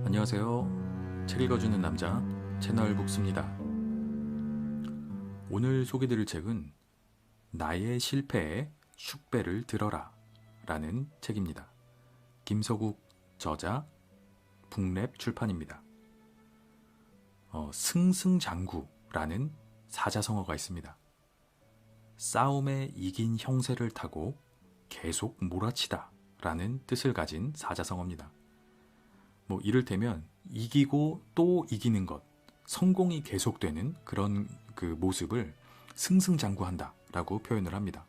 안녕하세요. 책 읽어주는 남자 채널 북스입니다. 오늘 소개드릴 책은 나의 실패에 축배를 들어라 라는 책입니다. 김서국 저자, 북랩 출판입니다. 승승장구라는 사자성어가 있습니다. 싸움에 이긴 형세를 타고 계속 몰아치다 라는 뜻을 가진 사자성어입니다. 이를테면 이기고 또 이기는 것, 성공이 계속되는 그런 그 모습을 승승장구한다 라고 표현을 합니다.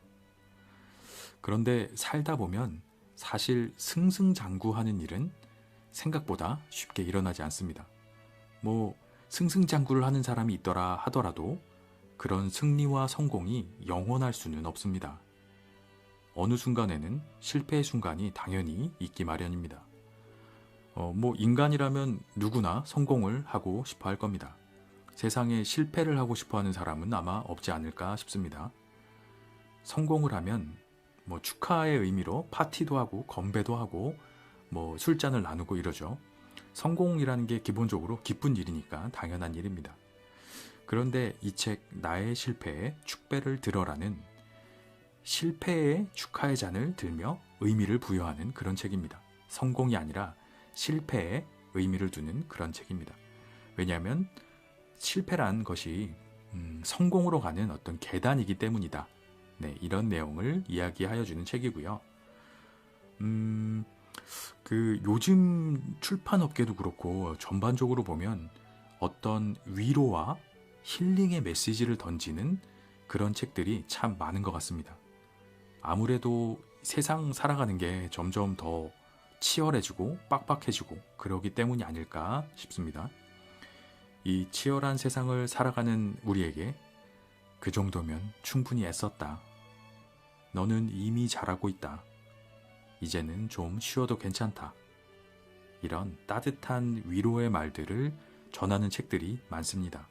그런데 살다 보면 사실 승승장구하는 일은 생각보다 쉽게 일어나지 않습니다. 승승장구를 하는 사람이 있더라 하더라도 그런 승리와 성공이 영원할 수는 없습니다. 어느 순간에는 실패의 순간이 당연히 있기 마련입니다. 인간이라면 누구나 성공을 하고 싶어 할 겁니다. 세상에 실패를 하고 싶어 하는 사람은 아마 없지 않을까 싶습니다. 성공을 하면 축하의 의미로 파티도 하고 건배도 하고 술잔을 나누고 이러죠. 성공이라는 게 기본적으로 기쁜 일이니까 당연한 일입니다. 그런데 이 책 나의 실패에 축배를 들어라는 실패에 축하의 잔을 들며 의미를 부여하는 그런 책입니다. 성공이 아니라 실패에 의미를 두는 그런 책입니다. 왜냐하면 실패란 것이 성공으로 가는 어떤 계단이기 때문이다. 네, 이런 내용을 이야기하여 주는 책이고요. 요즘 출판업계도 그렇고 전반적으로 보면 어떤 위로와 힐링의 메시지를 던지는 그런 책들이 참 많은 것 같습니다. 아무래도 세상 살아가는 게 점점 더 치열해지고 빡빡해지고 그러기 때문이 아닐까 싶습니다. 이 치열한 세상을 살아가는 우리에게 그 정도면 충분히 애썼다. 너는 이미 잘하고 있다. 이제는 좀 쉬어도 괜찮다. 이런 따뜻한 위로의 말들을 전하는 책들이 많습니다.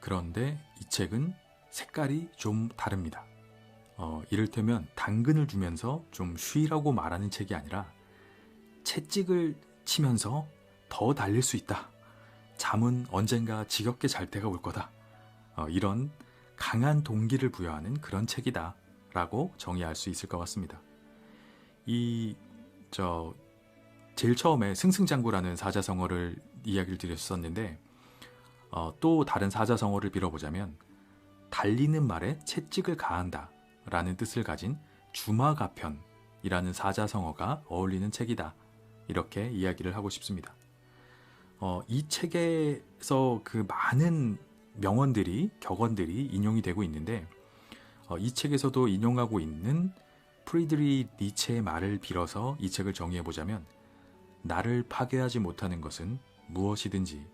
그런데 이 책은 색깔이 좀 다릅니다. 이를테면 당근을 주면서 좀 쉬라고 말하는 책이 아니라 채찍을 치면서 더 달릴 수 있다. 잠은 언젠가 지겹게 잘 때가 올 거다. 이런 강한 동기를 부여하는 그런 책이다 라고 정의할 수 있을 것 같습니다. 제일 처음에 승승장구라는 사자성어를 이야기를 드렸었는데 또 다른 사자성어를 빌어보자면 달리는 말에 채찍을 가한다 라는 뜻을 가진 주마가편이라는 사자성어가 어울리는 책이다. 이렇게 이야기를 하고 싶습니다. 이 책에서 그 많은 명언들이, 격언들이 인용이 되고 있는데 이 책에서도 인용하고 있는 프리드리히 니체의 말을 빌어서 이 책을 정의해보자면 나를 파괴하지 못하는 것은 무엇이든지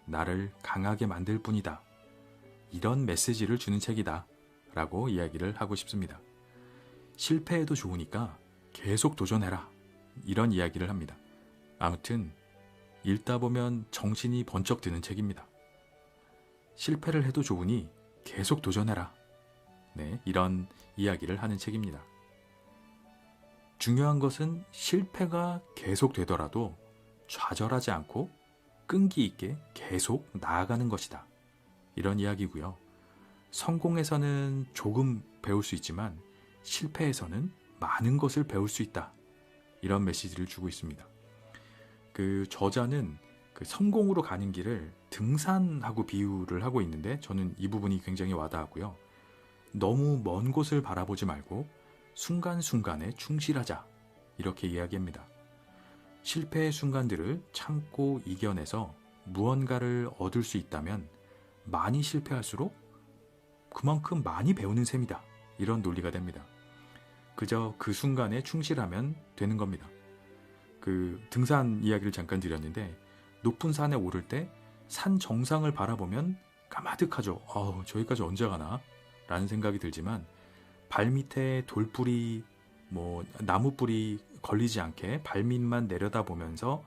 나를 강하게 만들 뿐이다. 이런 메시지를 주는 책이다 라고 이야기를 하고 싶습니다. 실패해도 좋으니까 계속 도전해라. 이런 이야기를 합니다. 아무튼 읽다 보면 정신이 번쩍 드는 책입니다. 실패를 해도 좋으니 계속 도전해라. 네, 이런 이야기를 하는 책입니다. 중요한 것은 실패가 계속 되더라도 좌절하지 않고 끈기 있게 계속 나아가는 것이다. 이런 이야기고요. 성공에서는 조금 배울 수 있지만 실패에서는 많은 것을 배울 수 있다. 이런 메시지를 주고 있습니다. 그 저자는 그 성공으로 가는 길을 등산하고 비유를 하고 있는데 저는 이 부분이 굉장히 와닿았고요. 너무 먼 곳을 바라보지 말고 순간순간에 충실하자. 이렇게 이야기합니다. 실패의 순간들을 참고 이겨내서 무언가를 얻을 수 있다면 많이 실패할수록 그만큼 많이 배우는 셈이다. 이런 논리가 됩니다. 그저 그 순간에 충실하면 되는 겁니다. 등산 이야기를 잠깐 드렸는데 높은 산에 오를 때 산 정상을 바라보면 까마득하죠. 저기까지 언제 가나? 라는 생각이 들지만 발밑에 돌뿌리, 나무뿌리 걸리지 않게 발밑만 내려다보면서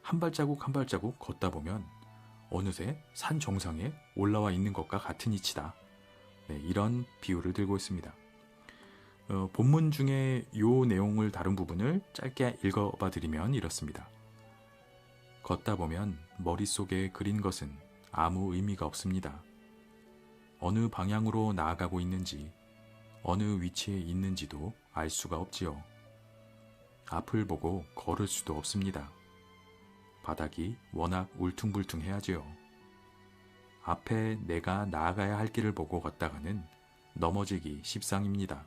한 발자국 한 발자국 걷다 보면 어느새 산 정상에 올라와 있는 것과 같은 이치다. 네, 이런 비유를 들고 있습니다. 본문 중에 이 내용을 다룬 부분을 짧게 읽어봐 드리면 이렇습니다. 걷다 보면 머릿속에 그린 것은 아무 의미가 없습니다. 어느 방향으로 나아가고 있는지, 어느 위치에 있는지도 알 수가 없지요. 앞을 보고 걸을 수도 없습니다. 바닥이 워낙 울퉁불퉁해야지요. 앞에 내가 나아가야 할 길을 보고 걷다가는 넘어지기 십상입니다.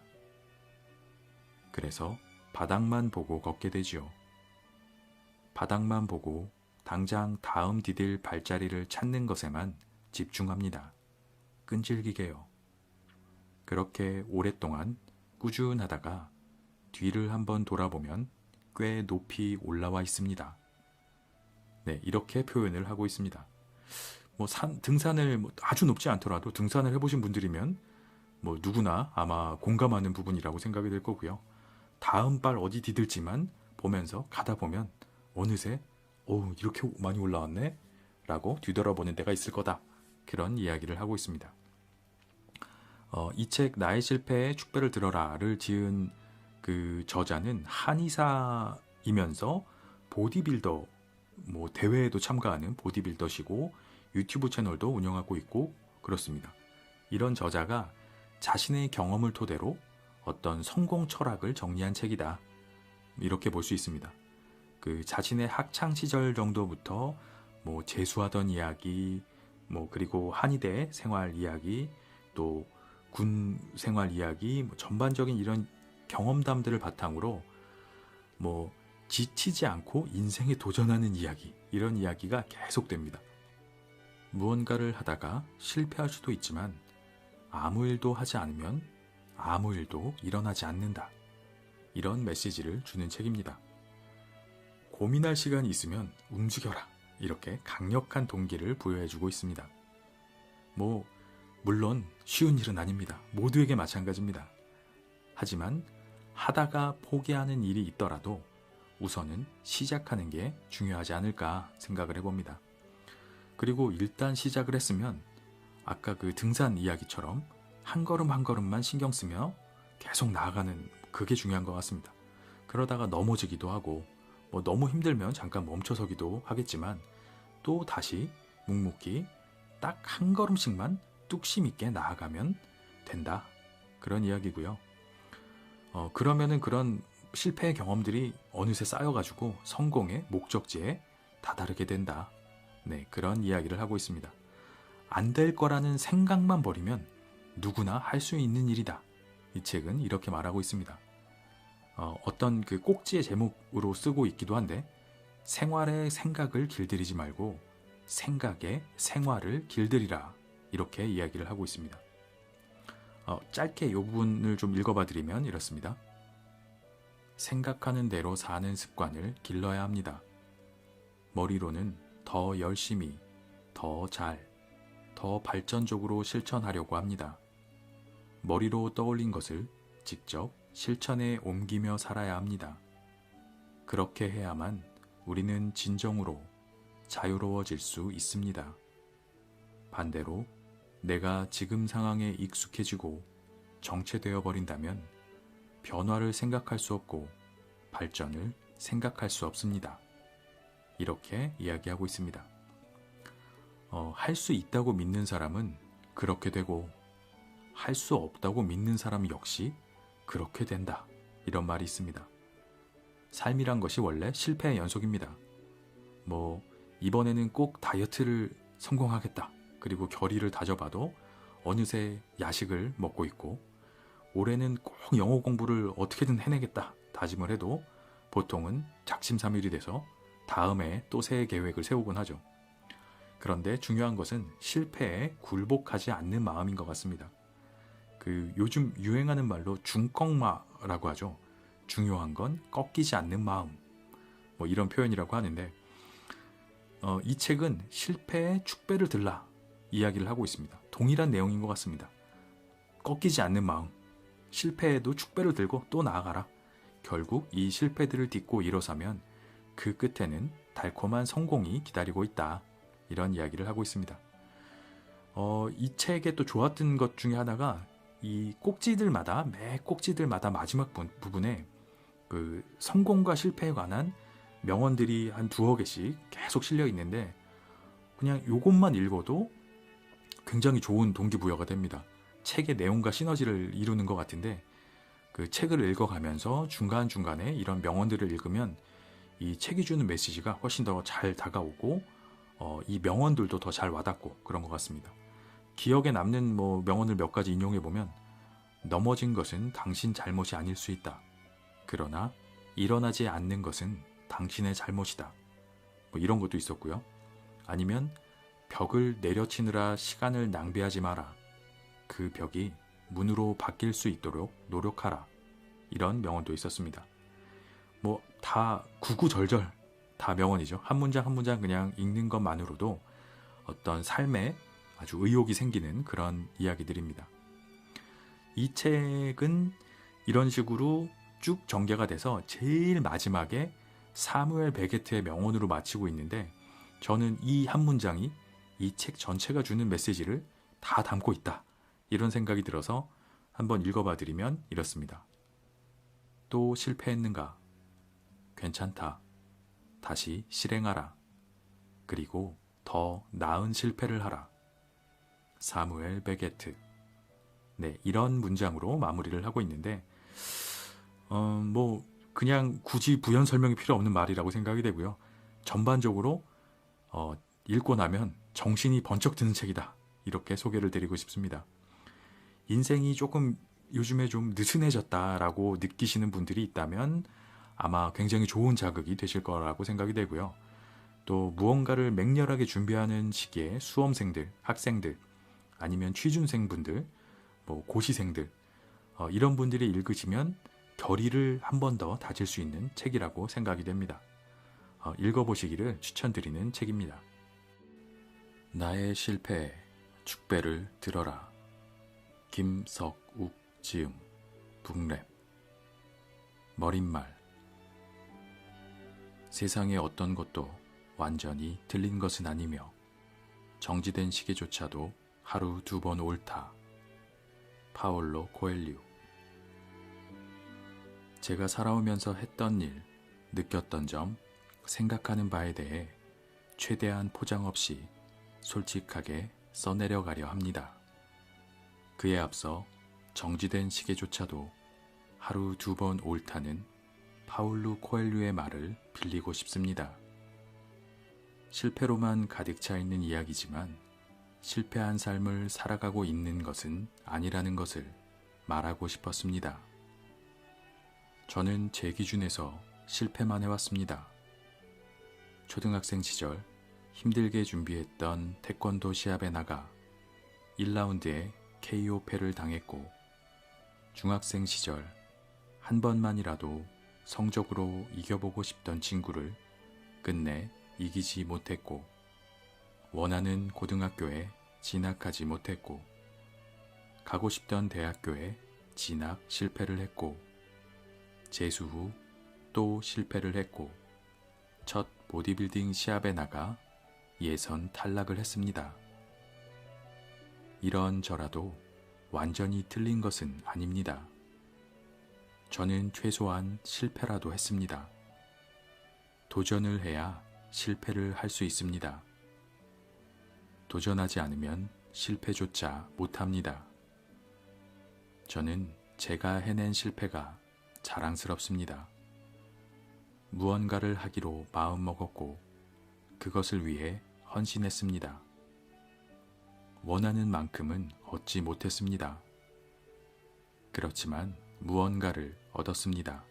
그래서 바닥만 보고 걷게 되지요. 바닥만 보고 당장 다음 디딜 발자리를 찾는 것에만 집중합니다. 끈질기게요. 그렇게 오랫동안 꾸준하다가 뒤를 한번 돌아보면 꽤 높이 올라와 있습니다. 네, 이렇게 표현을 하고 있습니다. 등산을 아주 높지 않더라도 등산을 해보신 분들이면 누구나 아마 공감하는 부분이라고 생각이 될 거고요. 다음 발 어디 디딜지만 보면서 가다 보면 어느새 이렇게 많이 올라왔네? 라고 뒤돌아보는 때가 있을 거다. 그런 이야기를 하고 있습니다. 이 책 나의 실패에 축배를 들어라를 지은 그 저자는 한의사이면서 보디빌더, 대회에도 참가하는 보디빌더시고 유튜브 채널도 운영하고 있고 그렇습니다. 이런 저자가 자신의 경험을 토대로 어떤 성공 철학을 정리한 책이다. 이렇게 볼 수 있습니다. 그 자신의 학창 시절 정도부터 재수하던 이야기, 그리고 한의대 생활 이야기, 또 군 생활 이야기, 전반적인 이런 경험담들을 바탕으로 지치지 않고 인생에 도전하는 이야기, 이런 이야기가 계속됩니다. 무언가를 하다가 실패할 수도 있지만 아무 일도 하지 않으면 아무 일도 일어나지 않는다. 이런 메시지를 주는 책입니다. 고민할 시간이 있으면 움직여라. 이렇게 강력한 동기를 부여해주고 있습니다. 물론 쉬운 일은 아닙니다. 모두에게 마찬가지입니다. 하지만 하다가 포기하는 일이 있더라도 우선은 시작하는 게 중요하지 않을까 생각을 해봅니다. 그리고 일단 시작을 했으면 아까 그 등산 이야기처럼 한 걸음 한 걸음만 신경 쓰며 계속 나아가는, 그게 중요한 것 같습니다. 그러다가 넘어지기도 하고 너무 힘들면 잠깐 멈춰서기도 하겠지만 또 다시 묵묵히 딱 한 걸음씩만 뚝심 있게 나아가면 된다. 그런 이야기고요. 그러면은 그런 실패의 경험들이 어느새 쌓여가지고 성공의 목적지에 다다르게 된다. 네, 그런 이야기를 하고 있습니다. 안 될 거라는 생각만 버리면 누구나 할 수 있는 일이다. 이 책은 이렇게 말하고 있습니다. 어떤 그 꼭지의 제목으로 쓰고 있기도 한데, 생활의 생각을 길들이지 말고 생각의 생활을 길들이라, 이렇게 이야기를 하고 있습니다. 짧게 이 부분을 좀 읽어봐 드리면 이렇습니다. 생각하는 대로 사는 습관을 길러야 합니다. 머리로는 더 열심히, 더 잘, 더 발전적으로 실천하려고 합니다. 머리로 떠올린 것을 직접 실천에 옮기며 살아야 합니다. 그렇게 해야만 우리는 진정으로 자유로워질 수 있습니다. 반대로 내가 지금 상황에 익숙해지고 정체되어 버린다면 변화를 생각할 수 없고 발전을 생각할 수 없습니다. 이렇게 이야기하고 있습니다. 할 수 있다고 믿는 사람은 그렇게 되고 할 수 없다고 믿는 사람 역시 그렇게 된다. 이런 말이 있습니다. 삶이란 것이 원래 실패의 연속입니다. 이번에는 꼭 다이어트를 성공하겠다. 그리고 결의를 다져봐도 어느새 야식을 먹고 있고, 올해는 꼭 영어 공부를 어떻게든 해내겠다 다짐을 해도 보통은 작심삼일이 돼서 다음에 또 새 계획을 세우곤 하죠. 그런데 중요한 것은 실패에 굴복하지 않는 마음인 것 같습니다. 요즘 유행하는 말로 중꺾마라고 하죠. 중요한 건 꺾이지 않는 마음, 이런 표현이라고 하는데, 이 책은 실패에 축배를 들라 이야기를 하고 있습니다. 동일한 내용인 것 같습니다. 꺾이지 않는 마음, 실패에도 축배를 들고 또 나아가라. 결국 이 실패들을 딛고 일어서면 그 끝에는 달콤한 성공이 기다리고 있다. 이런 이야기를 하고 있습니다. 이 책에 또 좋았던 것 중에 하나가 이 매 꼭지들마다 마지막 부분에 그 성공과 실패에 관한 명언들이 한 두어 개씩 계속 실려 있는데 그냥 요것만 읽어도 굉장히 좋은 동기부여가 됩니다. 책의 내용과 시너지를 이루는 것 같은데 그 책을 읽어가면서 중간중간에 이런 명언들을 읽으면 이 책이 주는 메시지가 훨씬 더 잘 다가오고 이 명언들도 더 잘 와닿고 그런 것 같습니다. 기억에 남는 명언을 몇 가지 인용해 보면 넘어진 것은 당신 잘못이 아닐 수 있다. 그러나 일어나지 않는 것은 당신의 잘못이다. 이런 것도 있었고요. 아니면 벽을 내려치느라 시간을 낭비하지 마라. 그 벽이 문으로 바뀔 수 있도록 노력하라. 이런 명언도 있었습니다. 다 구구절절 다 명언이죠. 한 문장 한 문장 그냥 읽는 것만으로도 어떤 삶에 아주 의욕이 생기는 그런 이야기들입니다. 이 책은 이런 식으로 쭉 전개가 돼서 제일 마지막에 사무엘 베게트의 명언으로 마치고 있는데 저는 이 한 문장이 이 책 전체가 주는 메시지를 다 담고 있다. 이런 생각이 들어서 한번 읽어봐 드리면 이렇습니다. 또 실패했는가? 괜찮다. 다시 실행하라. 그리고 더 나은 실패를 하라. 사무엘 베게트. 네, 이런 문장으로 마무리를 하고 있는데 그냥 굳이 부연 설명이 필요 없는 말이라고 생각이 되고요. 전반적으로 읽고 나면 정신이 번쩍 드는 책이다. 이렇게 소개를 드리고 싶습니다. 인생이 조금 요즘에 좀 느슨해졌다라고 느끼시는 분들이 있다면 아마 굉장히 좋은 자극이 되실 거라고 생각이 되고요. 또 무언가를 맹렬하게 준비하는 시기에 수험생들, 학생들, 아니면 취준생분들, 고시생들 이런 분들이 읽으시면 결의를 한 번 더 다질 수 있는 책이라고 생각이 됩니다. 읽어보시기를 추천드리는 책입니다. 나의 실패에 축배를 들어라. 김석욱 지음 북랩. 머릿말. 세상의 어떤 것도 완전히 틀린 것은 아니며 정지된 시계조차도 하루 두 번 옳다. 파올로 코엘류. 제가 살아오면서 했던 일, 느꼈던 점, 생각하는 바에 대해 최대한 포장 없이 솔직하게 써내려가려 합니다. 그에 앞서 정지된 시계조차도 하루 두 번 옳다는 파울루 코엘류의 말을 빌리고 싶습니다. 실패로만 가득 차 있는 이야기지만 실패한 삶을 살아가고 있는 것은 아니라는 것을 말하고 싶었습니다. 저는 제 기준에서 실패만 해왔습니다. 초등학생 시절 힘들게 준비했던 태권도 시합에 나가 1라운드에 KO패를 당했고, 중학생 시절 한 번만이라도 성적으로 이겨보고 싶던 친구를 끝내 이기지 못했고, 원하는 고등학교에 진학하지 못했고, 가고 싶던 대학교에 진학 실패를 했고, 재수 후 또 실패를 했고, 첫 보디빌딩 시합에 나가 예선 탈락을 했습니다. 이런저라도 완전히 틀린 것은 아닙니다. 저는 최소한 실패라도 했습니다. 도전을 해야 실패를 할 수 있습니다. 도전하지 않으면 실패조차 못합니다. 저는 제가 해낸 실패가 자랑스럽습니다. 무언가를 하기로 마음먹었고 그것을 위해 헌신했습니다. 원하는 만큼은 얻지 못했습니다. 그렇지만 무언가를 얻었습니다.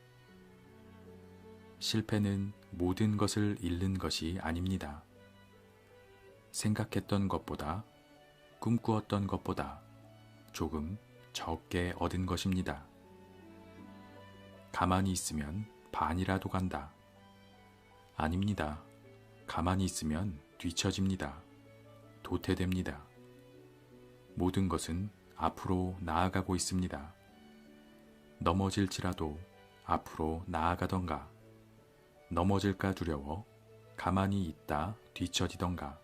실패는 모든 것을 잃는 것이 아닙니다. 생각했던 것보다, 꿈꾸었던 것보다 조금 적게 얻은 것입니다. 가만히 있으면 반이라도 간다. 아닙니다. 가만히 있으면 뒤처집니다. 도태됩니다. 모든 것은 앞으로 나아가고 있습니다. 넘어질지라도 앞으로 나아가던가, 넘어질까 두려워 가만히 있다 뒤처지던가.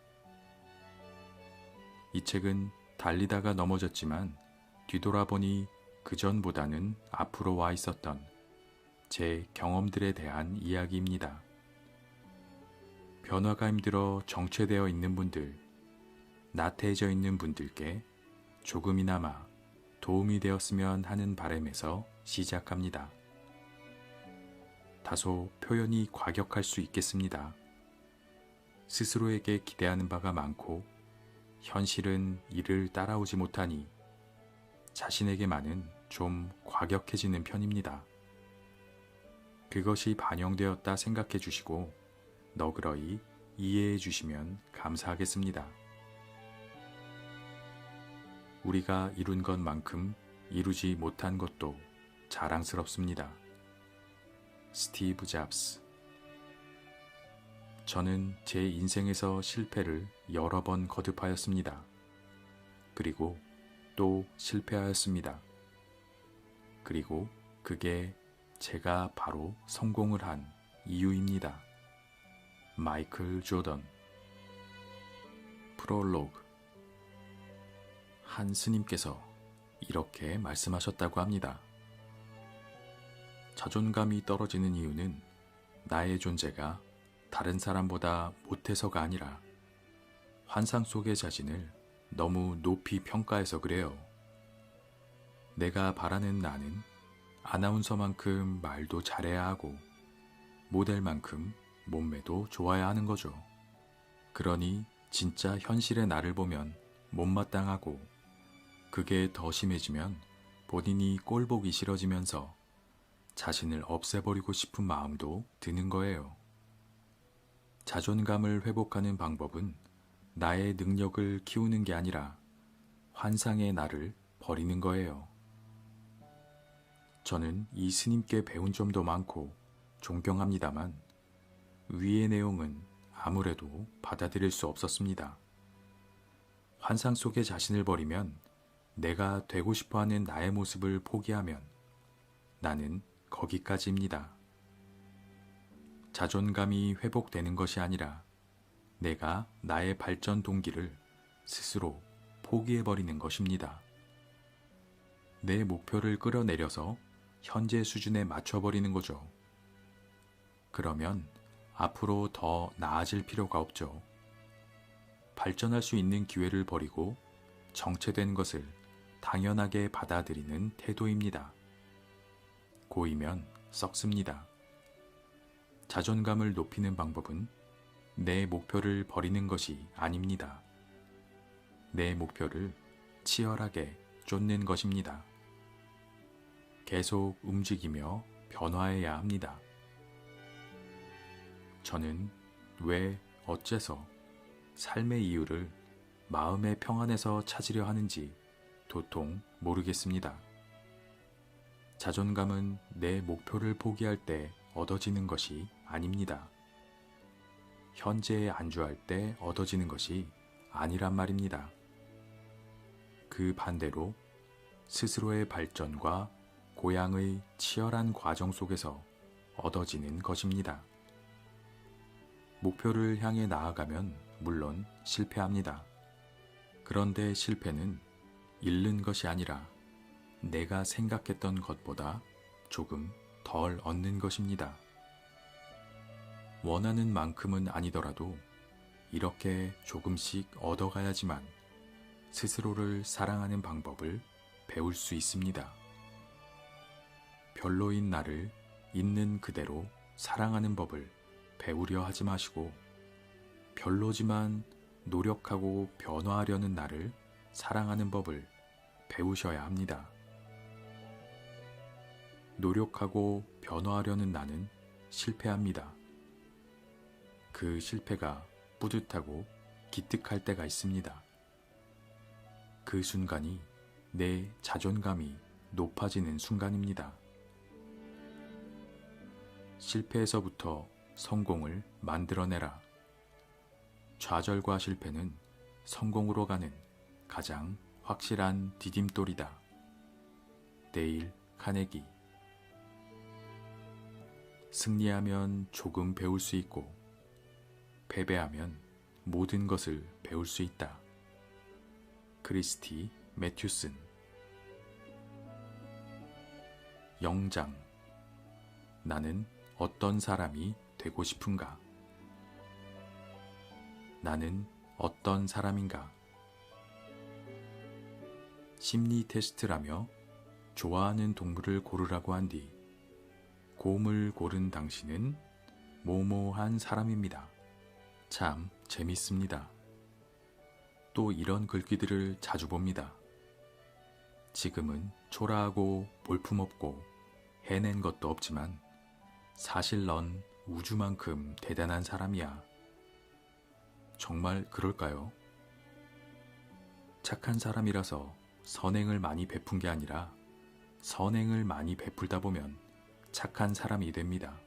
이 책은 달리다가 넘어졌지만 뒤돌아보니 그전보다는 앞으로 와 있었던 제 경험들에 대한 이야기입니다. 변화가 힘들어 정체되어 있는 분들, 나태해져 있는 분들께 조금이나마 도움이 되었으면 하는 바람에서 시작합니다. 다소 표현이 과격할 수 있겠습니다. 스스로에게 기대하는 바가 많고 현실은 이를 따라오지 못하니 자신에게만은 좀 과격해지는 편입니다. 그것이 반영되었다 생각해 주시고 너그러이 이해해 주시면 감사하겠습니다. 우리가 이룬 것만큼 이루지 못한 것도 자랑스럽습니다. 스티브 잡스. 저는 제 인생에서 실패를 여러 번 거듭하였습니다. 그리고 또 실패하였습니다. 그리고 그게 제가 바로 성공을 한 이유입니다. 마이클 조던. 프롤로그. 한 스님께서 이렇게 말씀하셨다고 합니다. 자존감이 떨어지는 이유는 나의 존재가 다른 사람보다 못해서가 아니라 환상 속의 자신을 너무 높이 평가해서 그래요. 내가 바라는 나는 아나운서만큼 말도 잘해야 하고 모델만큼 몸매도 좋아야 하는 거죠. 그러니 진짜 현실의 나를 보면 못마땅하고 그게 더 심해지면 본인이 꼴보기 싫어지면서 자신을 없애버리고 싶은 마음도 드는 거예요. 자존감을 회복하는 방법은 나의 능력을 키우는 게 아니라 환상의 나를 버리는 거예요. 저는 이 스님께 배운 점도 많고 존경합니다만 위의 내용은 아무래도 받아들일 수 없었습니다. 환상 속의 자신을 버리면 내가 되고 싶어하는 나의 모습을 포기하면 나는 거기까지입니다. 자존감이 회복되는 것이 아니라 내가 나의 발전 동기를 스스로 포기해버리는 것입니다. 내 목표를 끌어내려서 현재 수준에 맞춰버리는 거죠. 그러면 앞으로 더 나아질 필요가 없죠. 발전할 수 있는 기회를 버리고 정체된 것을 당연하게 받아들이는 태도입니다. 고이면 썩습니다. 자존감을 높이는 방법은 내 목표를 버리는 것이 아닙니다. 내 목표를 치열하게 쫓는 것입니다. 계속 움직이며 변화해야 합니다. 저는 왜 어째서 삶의 이유를 마음의 평안에서 찾으려 하는지 도통 모르겠습니다. 자존감은 내 목표를 포기할 때 얻어지는 것이 아닙니다. 현재에 안주할 때 얻어지는 것이 아니란 말입니다. 그 반대로 스스로의 발전과 고양의 치열한 과정 속에서 얻어지는 것입니다. 목표를 향해 나아가면 물론 실패합니다. 그런데 실패는 잃는 것이 아니라 내가 생각했던 것보다 조금 덜 얻는 것입니다. 원하는 만큼은 아니더라도 이렇게 조금씩 얻어가야지만 스스로를 사랑하는 방법을 배울 수 있습니다. 별로인 나를 있는 그대로 사랑하는 법을 배우려 하지 마시고 별로지만 노력하고 변화하려는 나를 사랑하는 법을 배우셔야 합니다. 노력하고 변화하려는 나는 실패합니다. 그 실패가 뿌듯하고 기특할 때가 있습니다. 그 순간이 내 자존감이 높아지는 순간입니다. 실패에서부터 성공을 만들어내라. 좌절과 실패는 성공으로 가는 가장 확실한 디딤돌이다. 데일 카네기. 승리하면 조금 배울 수 있고 패배하면 모든 것을 배울 수 있다. 크리스티 매튜슨. 영장. 나는 어떤 사람이 되고 싶은가? 나는 어떤 사람인가? 심리 테스트라며 좋아하는 동물을 고르라고 한 뒤 곰을 고른 당신은 뭐뭐한 사람입니다. 참 재밌습니다. 또 이런 글귀들을 자주 봅니다. 지금은 초라하고 볼품없고 해낸 것도 없지만 사실 넌 우주만큼 대단한 사람이야. 정말 그럴까요? 착한 사람이라서 선행을 많이 베푼 게 아니라 선행을 많이 베풀다 보면 착한 사람이 됩니다.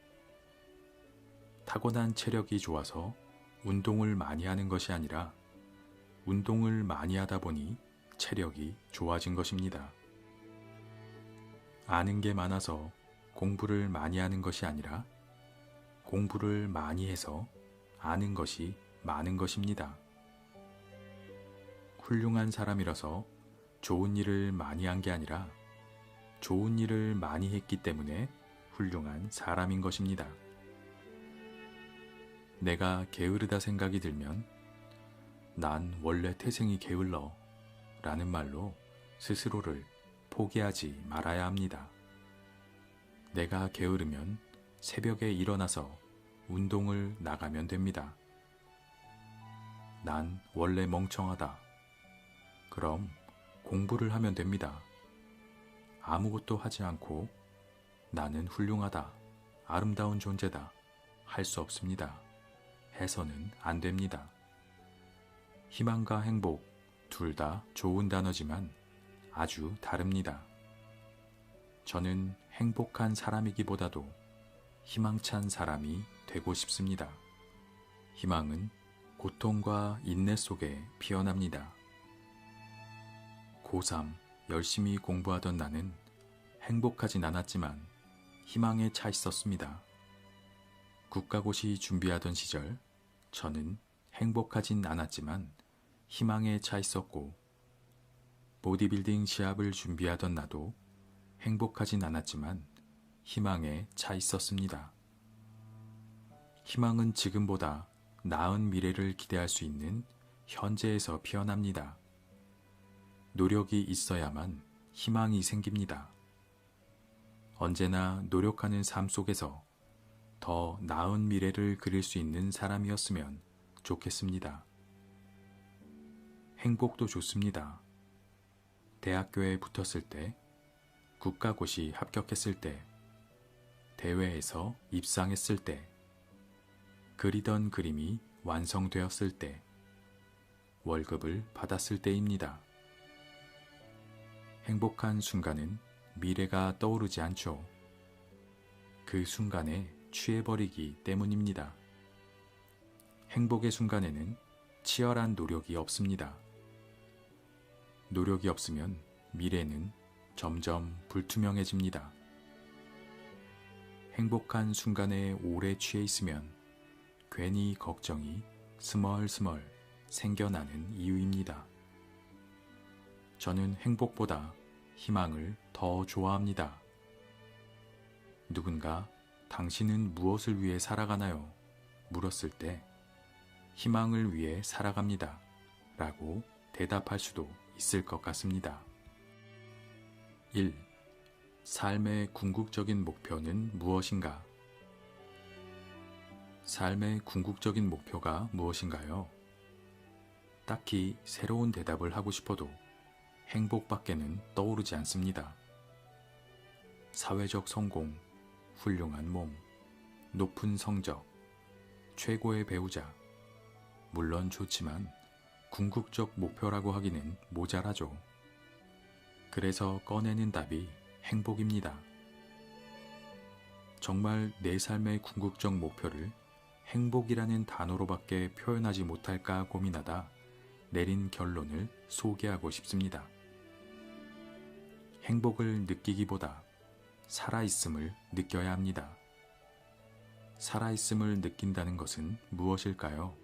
타고난 체력이 좋아서 운동을 많이 하는 것이 아니라 운동을 많이 하다 보니 체력이 좋아진 것입니다. 아는 게 많아서 공부를 많이 하는 것이 아니라 공부를 많이 해서 아는 것이 많은 것입니다. 훌륭한 사람이라서 좋은 일을 많이 한 게 아니라 좋은 일을 많이 했기 때문에 훌륭한 사람인 것입니다. 내가 게으르다 생각이 들면 난 원래 태생이 게을러 라는 말로 스스로를 포기하지 말아야 합니다. 내가 게으르면 새벽에 일어나서 운동을 나가면 됩니다. 난 원래 멍청하다. 그럼 공부를 하면 됩니다. 아무것도 하지 않고 나는 훌륭하다, 아름다운 존재다 할 수 없습니다. 해서는 안 됩니다. 희망과 행복 둘 다 좋은 단어지만 아주 다릅니다. 저는 행복한 사람이기보다도 희망찬 사람이 되고 싶습니다. 희망은 고통과 인내 속에 피어납니다. 고3 열심히 공부하던 나는 행복하진 않았지만 희망에 차 있었습니다. 국가고시 준비하던 시절 저는 행복하진 않았지만 희망에 차 있었고 보디빌딩 시합을 준비하던 나도 행복하진 않았지만 희망에 차 있었습니다. 희망은 지금보다 나은 미래를 기대할 수 있는 현재에서 피어납니다. 노력이 있어야만 희망이 생깁니다. 언제나 노력하는 삶 속에서 더 나은 미래를 그릴 수 있는 사람이었으면 좋겠습니다. 행복도 좋습니다. 대학교에 붙었을 때, 국가고시 합격했을 때, 대회에서 입상했을 때, 그리던 그림이 완성되었을 때, 월급을 받았을 때입니다. 행복한 순간은 미래가 떠오르지 않죠. 그 순간에 취해버리기 때문입니다. 행복의 순간에는 치열한 노력이 없습니다. 노력이 없으면 미래는 점점 불투명해집니다. 행복한 순간에 오래 취해 있으면 괜히 걱정이 스멀스멀 생겨나는 이유입니다. 저는 행복보다 희망을 더 좋아합니다. 누군가 당신은 무엇을 위해 살아가나요? 물었을 때 희망을 위해 살아갑니다. 라고 대답할 수도 있을 것 같습니다. 1. 삶의 궁극적인 목표는 무엇인가? 삶의 궁극적인 목표가 무엇인가요? 딱히 새로운 대답을 하고 싶어도 행복밖에는 떠오르지 않습니다. 사회적 성공, 훌륭한 몸, 높은 성적, 최고의 배우자. 물론 좋지만 궁극적 목표라고 하기는 모자라죠. 그래서 꺼내는 답이 행복입니다. 정말 내 삶의 궁극적 목표를 행복이라는 단어로밖에 표현하지 못할까 고민하다 내린 결론을 소개하고 싶습니다. 행복을 느끼기보다 살아있음을 느껴야 합니다. 살아있음을 느낀다는 것은 무엇일까요?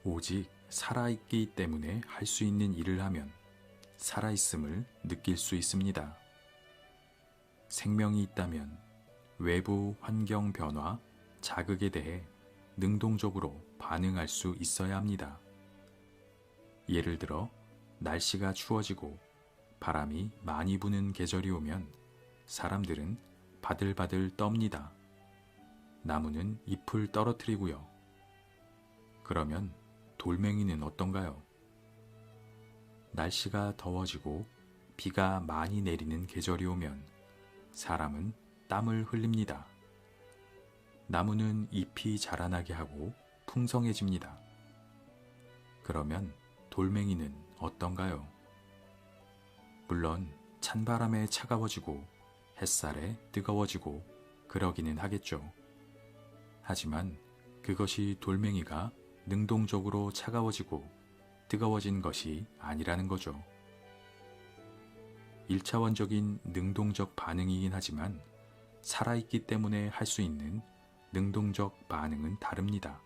오직 살아있기 때문에 할 수 있는 일을 하면 살아있음을 느낄 수 있습니다. 생명이 있다면 외부 환경 변화, 자극에 대해 능동적으로 반응할 수 있어야 합니다. 예를 들어 날씨가 추워지고 바람이 많이 부는 계절이 오면 사람들은 바들바들 떱니다. 나무는 잎을 떨어뜨리고요. 그러면 돌멩이는 어떤가요? 날씨가 더워지고 비가 많이 내리는 계절이 오면 사람은 땀을 흘립니다. 나무는 잎이 자라나게 하고 풍성해집니다. 그러면 돌멩이는 어떤가요? 물론 찬바람에 차가워지고 햇살에 뜨거워지고 그러기는 하겠죠. 하지만 그것이 돌멩이가 능동적으로 차가워지고 뜨거워진 것이 아니라는 거죠. 1차원적인 능동적 반응이긴 하지만 살아있기 때문에 할 수 있는 능동적 반응은 다릅니다.